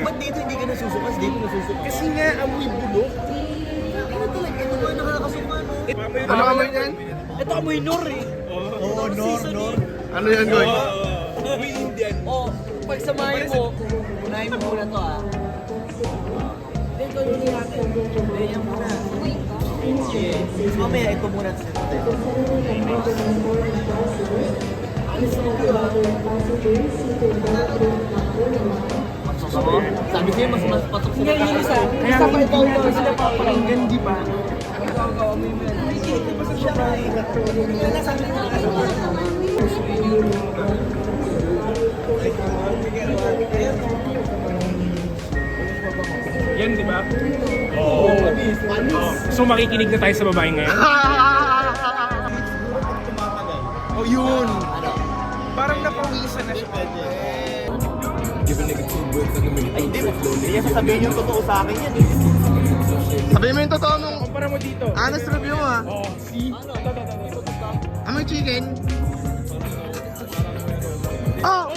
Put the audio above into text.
Ba't dito hindi ka nasusukas? Dito nasusukas. Kasi nga, amoy bulok. Ano talaga? Ito ba nakakasuka, no? Ano amoy yan? Ito amoy nor eh. Oo, nor. Ano yan, Goy? Uy, Indian. Oh, pagsamahin mo, unahin mo muna to ah. Then, gawin natin. Then, yan muna. Sige. Mamaya, ito muna. Magsusuko? Sabi ko yun, mas patok sila. Ngayon yung isa. Isa pa ito. Sila papakinggan, di ba? Yan, di ba? Oo. So makikinig na tayo sa babae ngayon. Oh, yun! Parang napawisan na siya. Ay, hindi mo. Hindi niya sasabihin yung totoo sa akin yan eh. Sabihin mo yung totoo nung Kumpara mo dito. honest review mo ah. Oo, see? Amoy chicken? Oh!